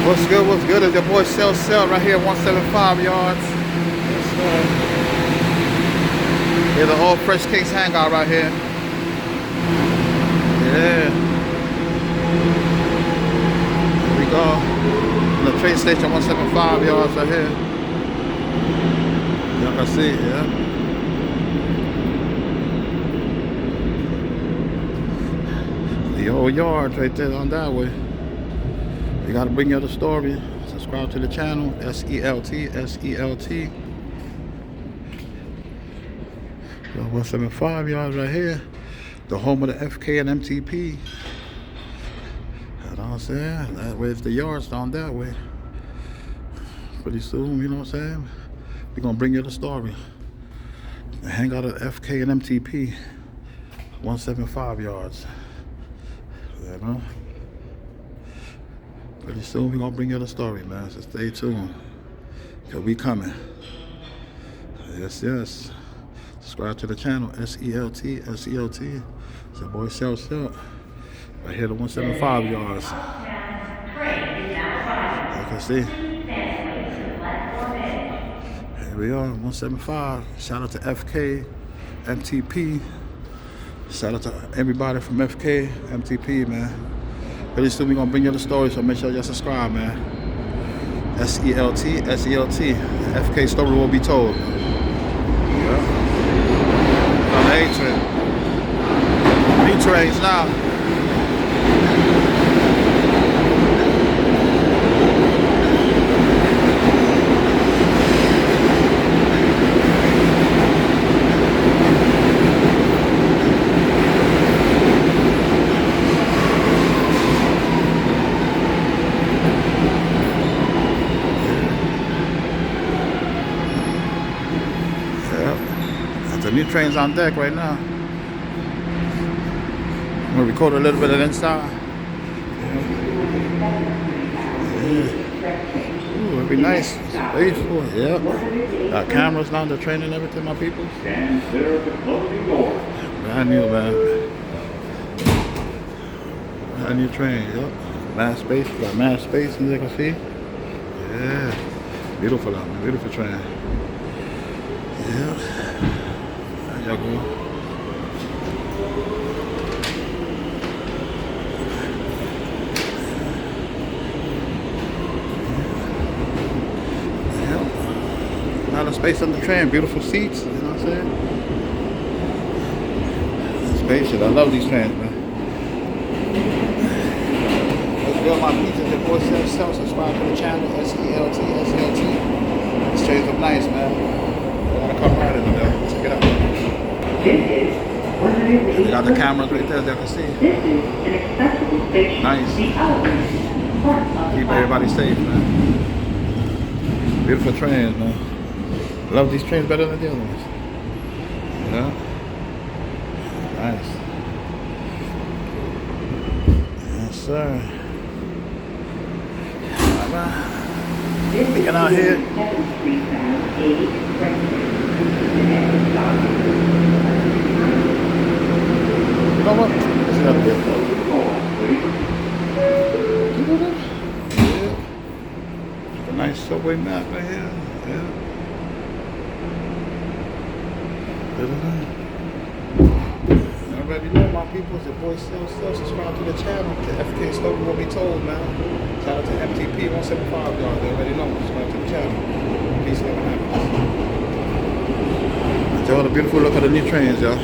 What's good? What's good? It's your boy Sell right here, 175 yards. Yes, sir. Here's the old Fresh Kings hangout right here. Yeah. Here we go. The train station, 175 yards right here. Y'all can see, yeah. The old yard right there on that way. You gotta bring you the story. Subscribe to the channel. SELT. 175 yards right here. The home of the FK and MTP. You know what I'm saying? That way, if the yard's down that way. Pretty soon, you know what I'm saying? We're gonna bring you the story. Hang out at FK and MTP. 175 yards. You know? Pretty soon we're gonna bring you the story, man. So stay tuned. Cause we coming. Yes, yes. Subscribe to the channel. SELT. It's your boy Sell. Right here to 175 yards. You can see. Here we are, 175. Shout out to FK, MTP. Shout out to everybody from FK, MTP, man. Pretty soon we're gonna bring you the story, so make sure y'all subscribe, man. SELT. FK story will be told. Yeah. On the A train. B trains now. The new train's on deck right now. I'm gonna record a little bit of inside. Yeah. Ooh, it'll be nice. Spaceful. Yep. Got cameras now, the train and everything, my people. Brand new, man. Brand new train, yep. Mass space, got mass space, as you can see. Yeah. Beautiful out, man. Beautiful train. Yeah. Y'all go. Yeah. A lot of space on the train, beautiful seats, you know what I'm saying? Spacious, I love these trains, man. Let's go, my pizza, the boy Sell. Subscribe to the channel, SELT. These trains look nice, man. I gotta come right in there, check it out. They got the cameras right there, as you can see. Nice. Keep everybody safe, man. Beautiful trains, man. Love these trains better than the other ones. Yeah. Nice. Yes, sir. Bye-bye. Looking out here. You know what? It's not good. Yeah. A nice subway map right here. Yeah. You already know, my people. It's your boy Sell. Subscribe to the channel. The FK story will be told, man. Shout out to MTP 175 y'all. They already know. Subscribe to the channel. Peace, love, and happiness. Enjoy the beautiful look of the new trains, y'all.